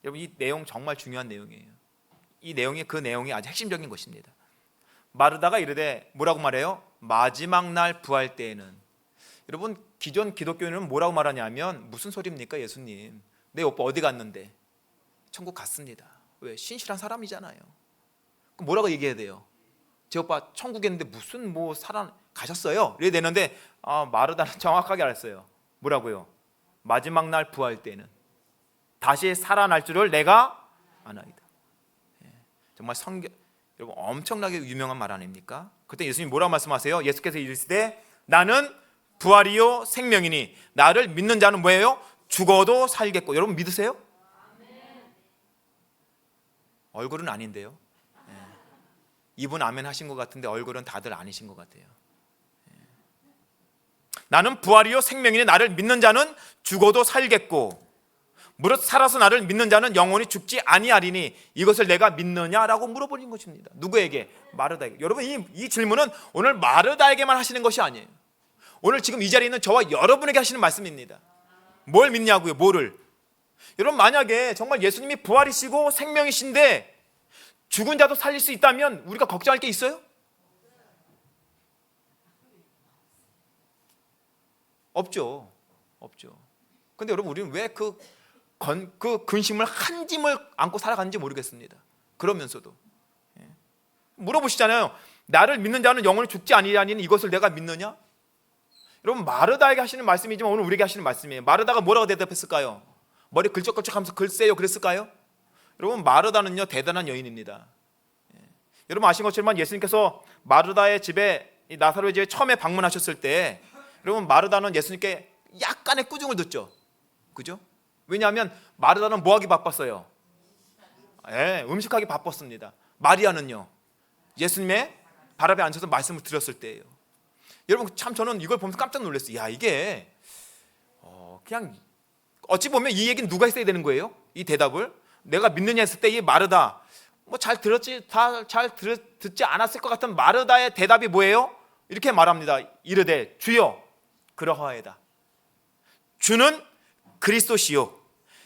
여러분 이 내용 정말 중요한 내용이에요. 이 내용이 그 내용이 아주 핵심적인 것입니다. 마르다가 이르되 뭐라고 말해요? 마지막 날 부활 때에는. 여러분, 기존 기독교인은 뭐라고 말하냐면, 무슨 소리입니까 예수님? 내 오빠 어디 갔는데? 천국 갔습니다. 왜? 신실한 사람이잖아요. 그럼 뭐라고 얘기해야 돼요? 제 오빠 천국에 있는데 무슨 뭐 살아 가셨어요? 이래 되는데 마르다는 정확하게 알았어요. 뭐라고요? 마지막 날 부활 때는 다시 살아날 줄을 내가 아나이다. 정말 여러분 엄청나게 유명한 말 아닙니까? 그때 예수님이 뭐라고 말씀하세요? 예수께서 이르시되 나는 부활이요 생명이니 나를 믿는 자는 뭐예요? 죽어도 살겠고. 여러분 믿으세요? 얼굴은 아닌데요. 입은 아멘 하신 것 같은데 얼굴은 다들 아니신 것 같아요. 나는 부활이요 생명이니 나를 믿는 자는 죽어도 살겠고 무릇 살아서 나를 믿는 자는 영원히 죽지 아니하리니 이것을 내가 믿느냐라고 물어보는 것입니다. 누구에게? 마르다에게. 여러분, 이 질문은 오늘 마르다에게만 하시는 것이 아니에요. 오늘 지금 이 자리에 있는 저와 여러분에게 하시는 말씀입니다. 뭘 믿냐고요? 뭐를? 여러분, 만약에 정말 예수님이 부활이시고 생명이신데 죽은 자도 살릴 수 있다면 우리가 걱정할 게 있어요? 없죠. 없죠. 근데 여러분, 우리는 왜 그 근심을 한 짐을 안고 살아가는지 모르겠습니다. 그러면서도 물어보시잖아요. 나를 믿는 자는 영원히 죽지 아니하니 이것을 내가 믿느냐? 여러분, 마르다에게 하시는 말씀이지만 오늘 우리에게 하시는 말씀이에요. 마르다가 뭐라고 대답했을까요? 머리 글쩍글쩍하면서 글쎄요 그랬을까요? 여러분, 마르다는요 대단한 여인입니다. 여러분 아신 것처럼 예수님께서 마르다의 집에, 나사로의 집에 처음에 방문하셨을 때 여러분, 마르다는 예수님께 약간의 꾸중을 듣죠. 그죠? 왜냐하면 마르다는 뭐하기 바빴어요? 음식하기 바빴습니다. 마리아는요 예수님의 발 앞에 앉아서 말씀을 드렸을 때예요. 여러분, 참 저는 이걸 보면서 깜짝 놀랐어요. 야, 이게 그냥 어찌 보면 이 얘기는 누가 했어야 되는 거예요? 이 대답을 내가 믿느냐 했을 때 이 마르다, 뭐 잘 듣지 않았을 것 같은 마르다의 대답이 뭐예요? 이렇게 말합니다. 이르되 주여 그러하에다. 주는 그리스도시요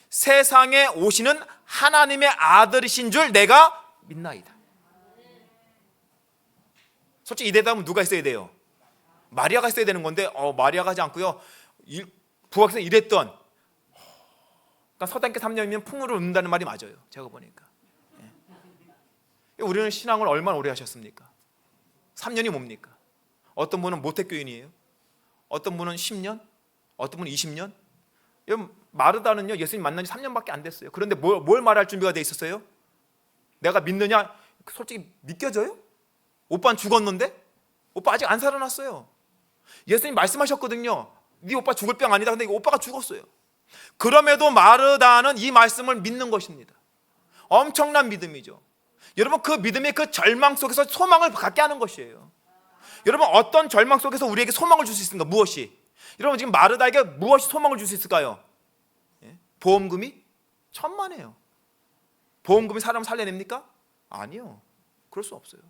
세상에 오시는 하나님의 아들이신 줄 내가 믿나이다. 솔직히 이 대답은 누가 했어야 돼요? 마리아가 했어야 되는 건데 마리아가 하지 않고요 부학에서 이랬던, 그러니까 서당계 3년이면 풍물을 읊는다는 말이 맞아요. 제가 보니까 우리는 신앙을 얼마나 오래 하셨습니까? 3년이 뭡니까? 어떤 분은 모태교인이에요. 어떤 분은 10년, 어떤 분은 20년. 마르다는요 예수님 만난 지 3년밖에 안 됐어요. 그런데 뭘 말할 준비가 돼 있었어요? 내가 믿느냐? 솔직히 믿겨져요? 오빠는 죽었는데? 오빠 아직 안 살아났어요. 예수님 말씀하셨거든요. 네 오빠 죽을 병 아니다. 근데 오빠가 죽었어요. 그럼에도 마르다는 이 말씀을 믿는 것입니다. 엄청난 믿음이죠. 여러분, 그 믿음의 그 절망 속에서 소망을 갖게 하는 것이에요. 여러분, 어떤 절망 속에서 우리에게 소망을 줄 수 있습니까? 무엇이? 여러분, 지금 마르다에게 무엇이 소망을 줄 수 있을까요? 보험금이? 천만에요. 보험금이 사람을 살려냅니까? 아니요. 그럴 수 없어요.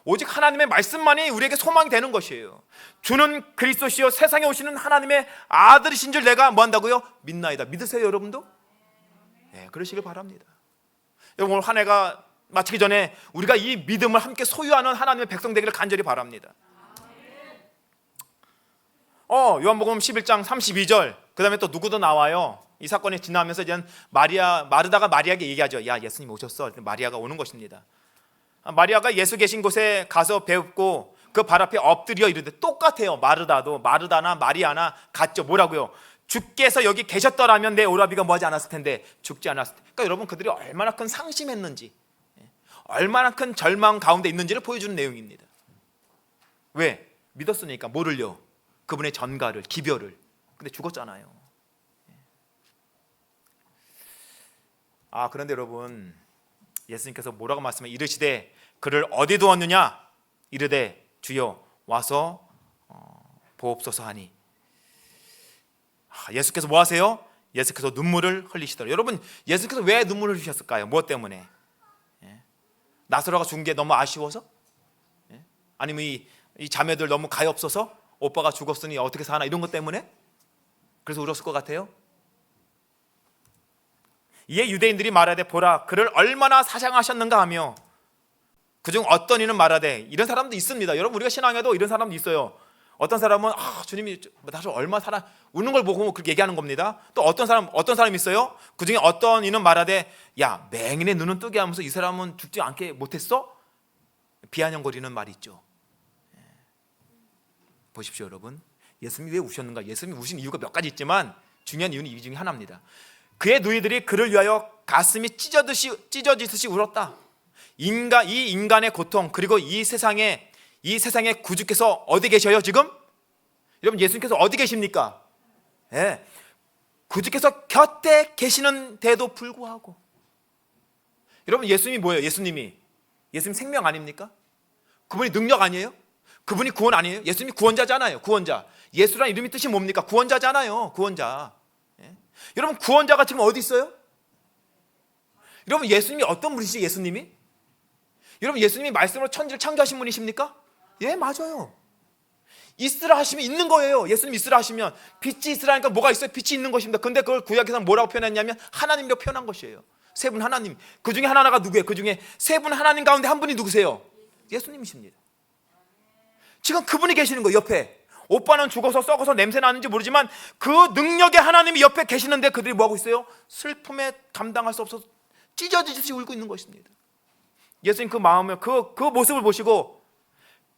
오직 하나님의 말씀만이 우리에게 소망이 되는 것이에요. 주는 그리스도시요 세상에 오시는 하나님의 아들이신 줄 내가 뭐 한다고요? 믿나이다. 믿으세요, 여러분도? 네, 그러시길 바랍니다. 여러분, 오늘 한 해가 마치기 전에 우리가 이 믿음을 함께 소유하는 하나님의 백성 되기를 간절히 바랍니다. 요한복음 11장 32절, 그 다음에 또 누구도 나와요. 이 사건이 지나면서 이제 마르다가 마리아에게 얘기하죠. 야, 예수님 오셨어. 마리아가 오는 것입니다. 마리아가 예수 계신 곳에 가서 배웁고 그 발 앞에 엎드려 이르되, 똑같아요. 마르다나 마리아나 같죠. 뭐라고요? 주께서 여기 계셨더라면 내 오라비가 뭐하지 않았을 텐데, 죽지 않았을 텐데. 그러니까 여러분, 그들이 얼마나 큰 상심했는지, 얼마나 큰 절망 가운데 있는지를 보여주는 내용입니다. 왜? 믿었으니까. 뭐를요? 그분의 전가를, 기별을. 근데 죽었잖아요. 그런데 여러분, 예수님께서 뭐라고 말씀해? 이르시되 그를 어디 두었느냐? 이르되 주여 와서 보옵소서 하니. 예수께서 뭐 하세요? 예수께서 눈물을 흘리시더라. 여러분, 예수께서 왜 눈물을 흘리셨을까요? 무엇 때문에? 나사로가 죽은 게 너무 아쉬워서? 아니면 이 자매들 너무 가엾어서? 오빠가 죽었으니 어떻게 사나? 이런 것 때문에? 그래서 울었을 것 같아요? 이에 유대인들이 말하되 보라 그를 얼마나 사랑하셨는가 하며, 그중 어떤 이는 말하되, 이런 사람도 있습니다. 여러분, 우리가 신앙에도 이런 사람도 있어요. 어떤 사람은 주님이 나를 얼마나 우는 걸 보고 그렇게 얘기하는 겁니다. 또 어떤 사람이 있어요. 그중에 어떤 이는 말하되, 야, 맹인의 눈은 뜨게 하면서 이 사람은 죽지 않게 못했어? 비아냥거리는 말이 있죠. 보십시오, 여러분. 예수님이 왜 우셨는가? 예수님이 우신 이유가 몇 가지 있지만 중요한 이유는 이 중에 하나입니다. 그의 누이들이 그를 위하여 가슴이 찢어지듯이 울었다. 이 인간의 고통, 그리고 이 세상의 구주께서 어디 계셔요 지금? 여러분, 예수님께서 어디 계십니까? 구주께서 곁에 계시는데도 불구하고, 여러분, 예수님이 뭐예요? 예수님 생명 아닙니까? 그분이 능력 아니에요? 그분이 구원 아니에요? 예수님이 구원자잖아요. 구원자. 예수라는 이름이 뜻이 뭡니까? 구원자잖아요. 구원자. 여러분, 구원자가 지금 어디 있어요? 여러분, 예수님이 어떤 분이시죠? 예수님이? 여러분, 예수님이 말씀으로 천지를 창조하신 분이십니까? 예, 맞아요. 있으라 하시면 있는 거예요. 예수님 있으라 하시면 빛이 있으라니까 뭐가 있어요? 빛이 있는 것입니다. 근데 그걸 구약에서는 뭐라고 표현했냐면 하나님이라고 표현한 것이에요. 세 분 하나님. 그 중에 하나가 누구예요? 그 중에 세 분 하나님 가운데 한 분이 누구세요? 예수님이십니다. 지금 그분이 계시는 거예요. 옆에. 오빠는 죽어서 썩어서 냄새 나는지 모르지만 그 능력의 하나님이 옆에 계시는데 그들이 뭐하고 있어요? 슬픔에 감당할 수 없어서 찢어지듯이 울고 있는 것입니다. 예수님 그 마음을 그 모습을 보시고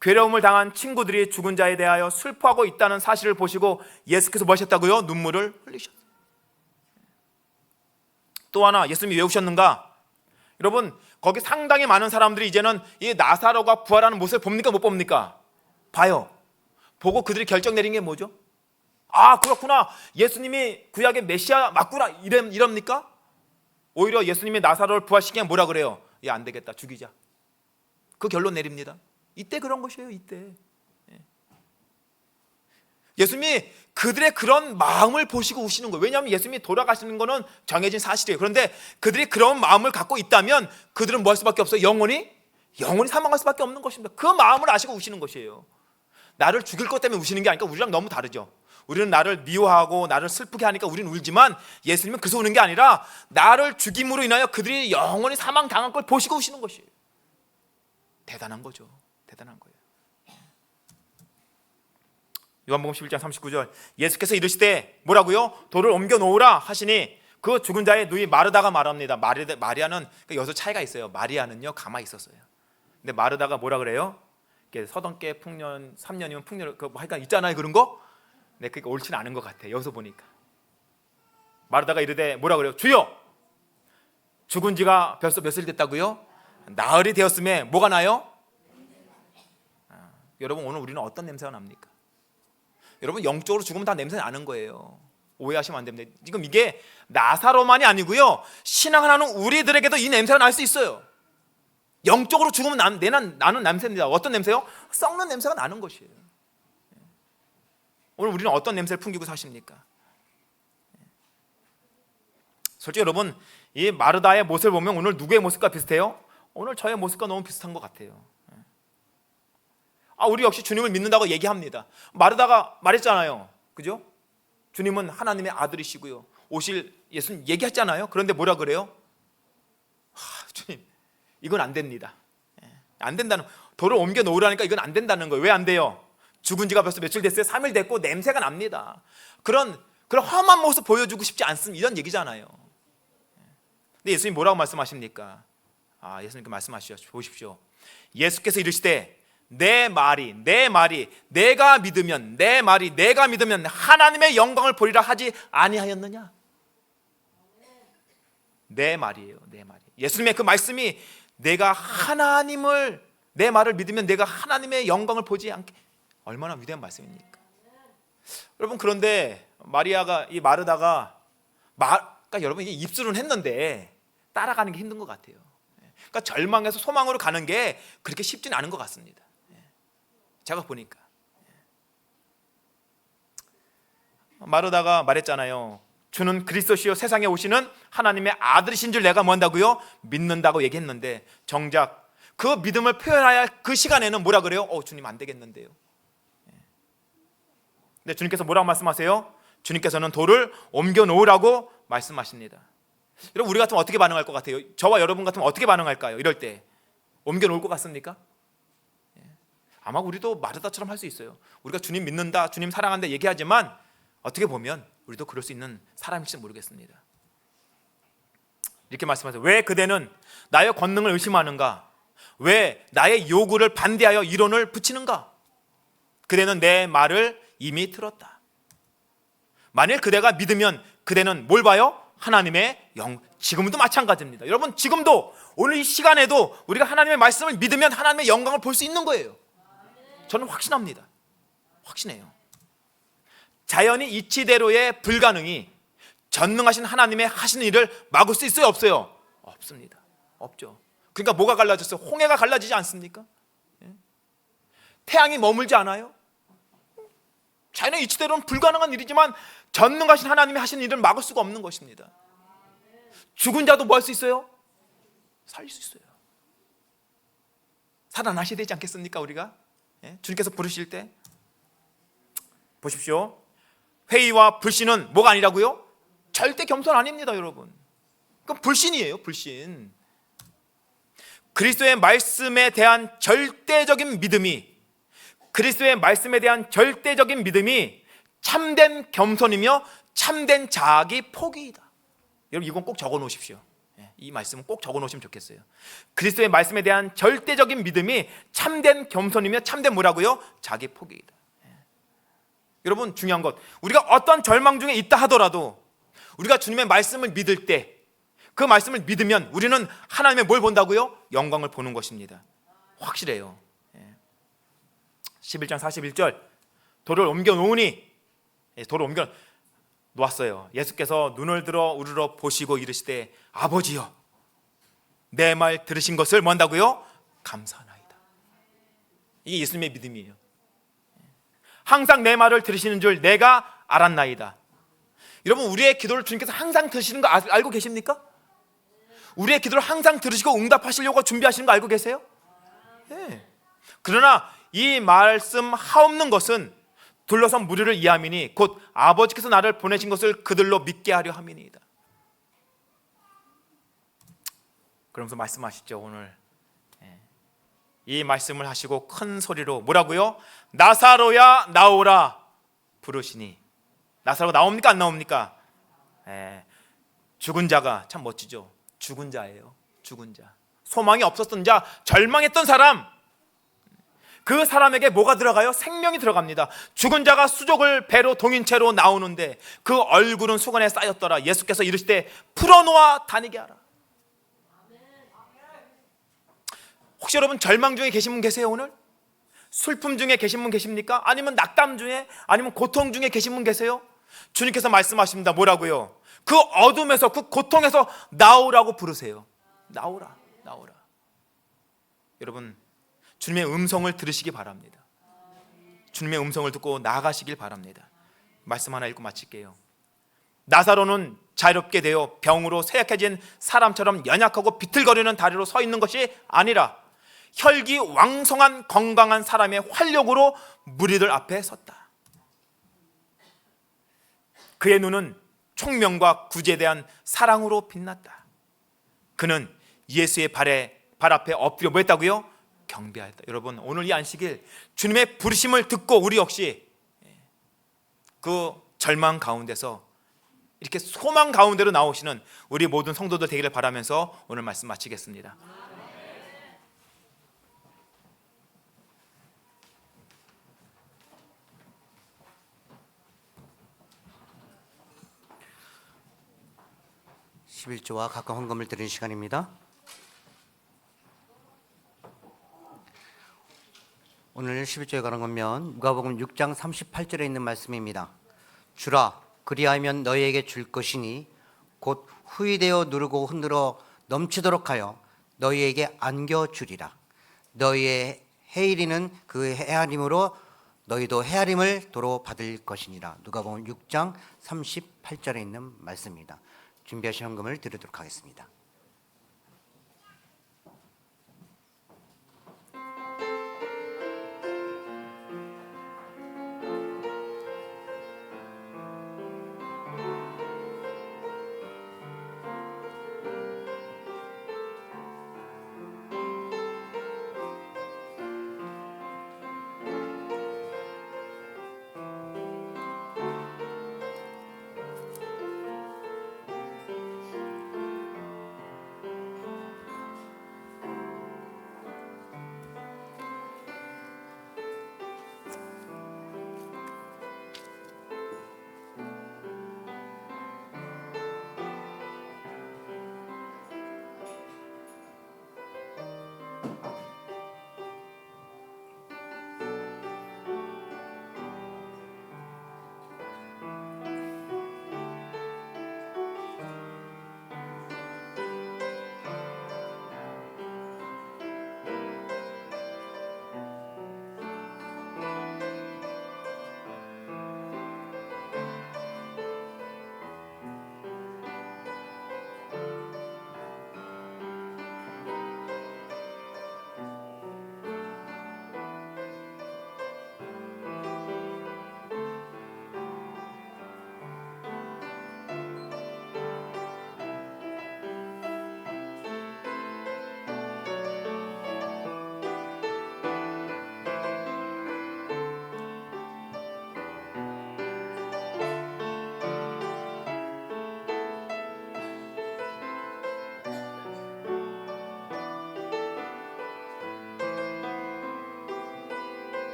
괴로움을 당한 친구들이 죽은 자에 대하여 슬퍼하고 있다는 사실을 보시고 예수께서 뭐 하셨다고요? 눈물을 흘리셨어요. 또 하나 예수님이 왜 오셨는가? 여러분 거기 상당히 많은 사람들이 이제는 이 나사로가 부활하는 모습을 봅니까 못 봅니까? 봐요. 보고 그들이 결정 내린 게 뭐죠? 아 그렇구나, 예수님이 구약의 메시아 맞구나 이럽니까? 오히려 예수님이 나사로를 부활시키면 뭐라 그래요? 야, 안 되겠다, 죽이자. 그 결론 내립니다. 이때 그런 것이에요. 이때 예수님이 그들의 그런 마음을 보시고 우시는 거예요. 왜냐하면 예수님이 돌아가시는 거는 정해진 사실이에요. 그런데 그들이 그런 마음을 갖고 있다면 그들은 뭐 할 수밖에 없어요? 영원히 사망할 수밖에 없는 것입니다. 그 마음을 아시고 우시는 것이에요. 나를 죽일 것 때문에 우시는 게 아니까 우리랑 너무 다르죠. 우리는 나를 미워하고 나를 슬프게 하니까 우리는 울지만 예수님은 그래서 우는 게 아니라 나를 죽임으로 인하여 그들이 영원히 사망당한 걸 보시고 우시는 것이에요. 대단한 거죠. 대단한 거예요. 요한복음 11장 39절 예수께서 이르시되 뭐라고요? 돌을 옮겨 놓으라 하시니 그 죽은 자의 누이 마르다가 말합니다. 마리아는 여기서 차이가 있어요. 마리아는요 가만히 있었어요. 근데 마르다가 뭐라 그래요? 서당계 풍년 3년이면 풍년 하여간 있잖아요 그런 거. 네, 그러니까 옳지는 않은 것 같아. 여기서 보니까 마르다가 이르되 뭐라 그래요? 주여, 죽은 지가 벌써 몇일 됐다고요? 나흘이 되었음에 뭐가 나요? 여러분 오늘 우리는 어떤 냄새가 납니까? 여러분 영적으로 죽으면 다 냄새 나는 거예요. 오해하시면 안 됩니다. 지금 이게 나사로만이 아니고요, 신앙하는 우리들에게도 이 냄새가 날 수 있어요. 영적으로 죽으면 나는 냄새입니다. 어떤 냄새요? 썩는 냄새가 나는 것이에요. 오늘 우리는 어떤 냄새를 풍기고 사십니까? 솔직히 여러분 이 마르다의 모습을 보면 오늘 누구의 모습과 비슷해요? 오늘 저의 모습과 너무 비슷한 것 같아요. 우리 역시 주님을 믿는다고 얘기합니다. 마르다가 말했잖아요. 그죠? 주님은 하나님의 아들이시고요, 오실 예수님 얘기했잖아요. 그런데 뭐라 그래요? 주님 이건 안 됩니다. 안 된다는, 돌을 옮겨 놓으라니까 이건 안 된다는 거예요. 왜 안 돼요? 죽은 지가 벌써 며칠 됐어요? 3일 됐고 냄새가 납니다. 그런 험한 모습 보여주고 싶지 않습니다. 이런 얘기잖아요. 근데 예수님 뭐라고 말씀하십니까? 예수님께 말씀하시죠. 보십시오. 예수께서 이르시되 내 말이 내가 믿으면 하나님의 영광을 보리라 하지 아니하였느냐? 내 말이에요. 내 말이. 예수님의 그 말씀이 내 말을 믿으면 내가 하나님의 영광을 보지 않게, 얼마나 위대한 말씀입니까? 여러분 그런데 마르다가 그러니까 여러분 이게 입술은 했는데 따라가는 게 힘든 것 같아요. 그러니까 절망에서 소망으로 가는 게 그렇게 쉽지는 않은 것 같습니다. 제가 보니까 마르다가 말했잖아요. 주는 그리스도시요 세상에 오시는 하나님의 아들이신 줄 내가 뭐한다고요? 믿는다고 얘기했는데 정작 그 믿음을 표현해야 할 그 시간에는 뭐라 그래요? 주님 안 되겠는데요. 근데 주님께서 뭐라고 말씀하세요? 주님께서는 돌을 옮겨 놓으라고 말씀하십니다. 여러분 우리 같으면 어떻게 반응할 것 같아요? 저와 여러분 같으면 어떻게 반응할까요? 이럴 때 옮겨 놓을 것 같습니까? 아마 우리도 마르다처럼 할 수 있어요. 우리가 주님 믿는다, 주님 사랑한다 얘기하지만 어떻게 보면 우리도 그럴 수 있는 사람일지 모르겠습니다. 이렇게 말씀하세요. 왜 그대는 나의 권능을 의심하는가? 왜 나의 요구를 반대하여 이론을 붙이는가? 그대는 내 말을 이미 들었다. 만일 그대가 믿으면 그대는 뭘 봐요? 하나님의 영. 지금도 마찬가지입니다. 여러분 지금도 오늘 이 시간에도 우리가 하나님의 말씀을 믿으면 하나님의 영광을 볼 수 있는 거예요. 저는 확신합니다. 확신해요. 자연이 이치대로의 불가능이 전능하신 하나님의 하시는 일을 막을 수 있어요? 없어요? 없습니다. 없죠. 그러니까 뭐가 갈라졌어요? 홍해가 갈라지지 않습니까? 태양이 머물지 않아요? 자연의 이치대로는 불가능한 일이지만 전능하신 하나님이 하시는 일을 막을 수가 없는 것입니다. 죽은 자도 뭐 할 수 있어요? 살릴 수 있어요. 살아나셔야 되지 않겠습니까? 우리가 주님께서 부르실 때 보십시오. 회의와 불신은 뭐가 아니라고요? 절대 겸손 아닙니다, 여러분. 그건 불신이에요, 불신. 그리스도의 말씀에 대한 절대적인 믿음이, 그리스도의 말씀에 대한 절대적인 믿음이 참된 겸손이며 참된 자기 포기이다. 여러분, 이건 꼭 적어 놓으십시오. 이 말씀은 꼭 적어 놓으시면 좋겠어요. 그리스도의 말씀에 대한 절대적인 믿음이 참된 겸손이며 참된 뭐라고요? 자기 포기이다. 여러분, 중요한 것, 우리가 어떤 절망 중에 있다 하더라도 우리가 주님의 말씀을 믿을 때, 그 말씀을 믿으면 우리는 하나님의 뭘 본다고요? 영광을 보는 것입니다. 확실해요. 11장 41절, 돌을 옮겨 놓으니, 돌을 옮겨 놓았어요. 예수께서 눈을 들어 우르르 보시고 이르시되 아버지여, 내 말 들으신 것을 뭐 한다고요? 감사하나이다. 이게 예수님의 믿음이에요. 항상 내 말을 들으시는 줄 내가 알았나이다. 여러분, 우리의 기도를 주님께서 항상 들으시는 거 알고 계십니까? 우리의 기도를 항상 들으시고 응답하시려고 준비하시는 거 알고 계세요? 네. 그러나 이 말씀 하옵는 것은 둘러선 무리를 이해함이니 곧 아버지께서 나를 보내신 것을 그들로 믿게 하려 함이니이다. 그러면서 말씀하시죠. 오늘 이 말씀을 하시고 큰 소리로 뭐라고요? 나사로야 나오라 부르시니. 나사로 나옵니까 안 나옵니까? 죽은 자가, 참 멋지죠. 죽은 자예요. 죽은 자, 소망이 없었던 자, 절망했던 사람, 그 사람에게 뭐가 들어가요? 생명이 들어갑니다. 죽은 자가 수족을 배로 동인채로 나오는데 그 얼굴은 수건에 쌓였더라. 예수께서 이르시되 풀어놓아 다니게 하라. 혹시 여러분 절망 중에 계신 분 계세요? 오늘 슬픔 중에 계신 분 계십니까? 아니면 낙담 중에, 아니면 고통 중에 계신 분 계세요? 주님께서 말씀하십니다. 뭐라고요? 그 어둠에서, 그 고통에서 나오라고 부르세요. 나오라, 나오라. 여러분, 주님의 음성을 들으시기 바랍니다. 주님의 음성을 듣고 나아가시길 바랍니다. 말씀 하나 읽고 마칠게요. 나사로는 자유롭게 되어 병으로 쇠약해진 사람처럼 연약하고 비틀거리는 다리로 서 있는 것이 아니라 혈기 왕성한 건강한 사람의 활력으로 무리들 앞에 섰다. 그의 눈은 총명과 구제에 대한 사랑으로 빛났다. 그는 예수의 발 앞에 엎드려 뭐 했다고요? 경배하였다. 여러분, 오늘 이 안식일 주님의 부르심을 듣고 우리 역시 그 절망 가운데서 이렇게 소망 가운데로 나오시는 우리 모든 성도들 되기를 바라면서 오늘 말씀 마치겠습니다. 11조와 각각 헌금을 드리는 시간입니다. 오늘 11조에 관한 것면 누가복음 6장 38절에 있는 말씀입니다. 주라, 그리하면 너희에게 줄 것이니 곧 후히되어 누르고 흔들어 넘치도록 하여 너희에게 안겨주리라. 너희의 헤아리는 그 헤아림으로 너희도 헤아림을 도로 받을 것이니라. 누가복음 6장 38절에 있는 말씀입니다. 준비하신 헌금을 드리도록 하겠습니다.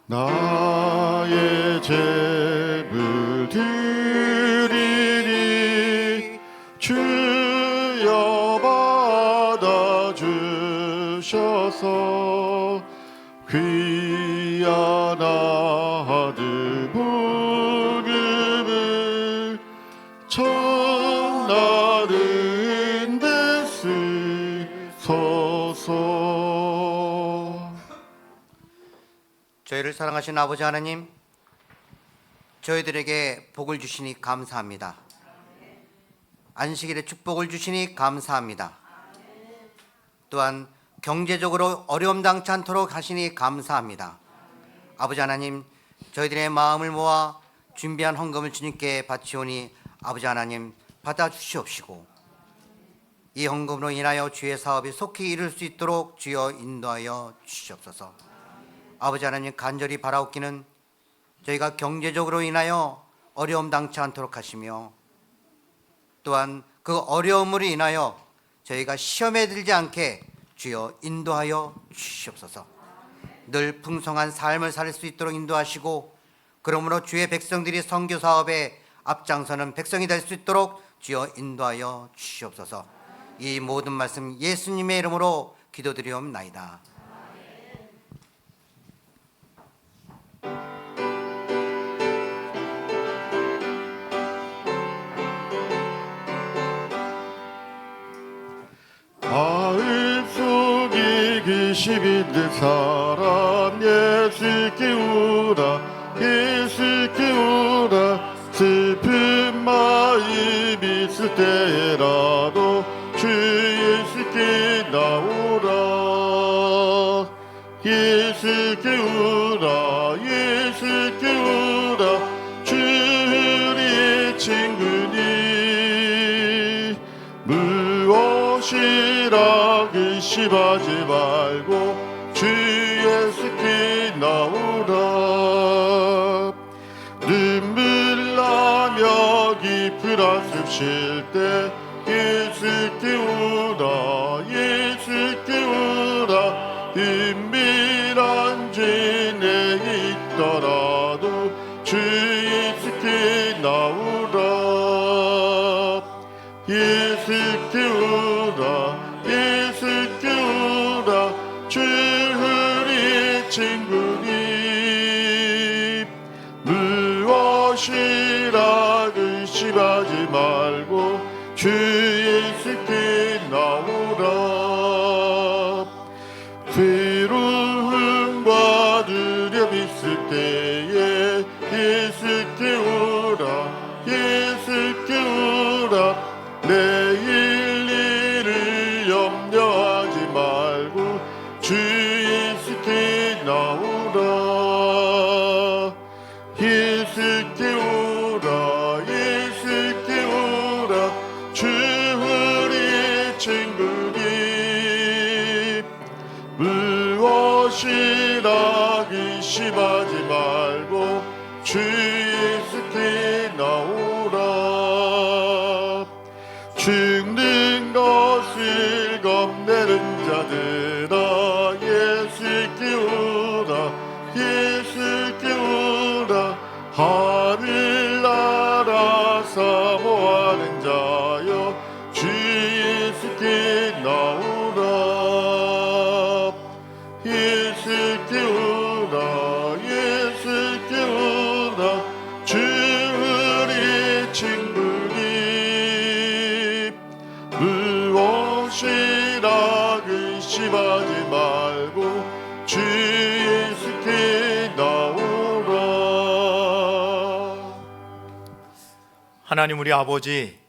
나의 죄를 드리니 주여 받아주셔서 귀한 아들 복음을 전하는 데 쓰소서. 저희를 사랑하신 아버지 하나님, 저희들에게 복을 주시니 감사합니다. 안식일에 축복을 주시니 감사합니다. 또한 경제적으로 어려움 당치 않도록 하시니 감사합니다. 아버지 하나님, 저희들의 마음을 모아 준비한 헌금을 주님께 바치오니 아버지 하나님 받아주시옵시고, 이 헌금으로 인하여 주의 사업이 속히 이룰 수 있도록 주여 인도하여 주시옵소서. 아버지 하나님, 간절히 바라옵기는 저희가 경제적으로 인하여 어려움 당치 않도록 하시며, 또한 그 어려움으로 인하여 저희가 시험에 들지 않게 주여 인도하여 주시옵소서. 늘 풍성한 삶을 살 수 있도록 인도하시고, 그러므로 주의 백성들이 선교 사업에 앞장서는 백성이 될 수 있도록 주여 인도하여 주시옵소서. 이 모든 말씀 예수님의 이름으로 기도드리옵나이다. 마음속에 기심인 듯 사람 예수 깨우라, 예수 깨우라. 슬픈 마음 있을 때라도 주 예수께 나오라. 예수 깨우라, 예수 깨우라. 주의 친구니 무엇이라 의심하지 말고 주 예수께 나오라. 눈물 나며 깊은 한숨 쉴 때 예수 깨우라, 예수 깨우라. 은밀한 죄 내게 있더라도 주 예수께 나오라. 예수 깨우라, 예수 깨우라. 주 우리 친구니 무엇이라 의심하지 말고 주 예수께 나오라. 괴로움과 두려움 있을 때에 예수 깨우라, 예수 깨우라. 내일 일을 염려하지 말고 주 예수께 나오라. 예수 깨우라, 예수 깨우라. 주 우리 친구니 무엇이라 의심하지 말고 주 예수께 나오라. 죽는 것을 겁내는 자들아 예수 깨우라, 예수 깨우라. 하늘나라 사모하는 자여 주 예수께 나오라. 예수 깨우라, 예수 깨우라. 주 우리 친구니 무엇이라 의심하지 말고 주 예수께 나오라. 하나님 우리 아버지,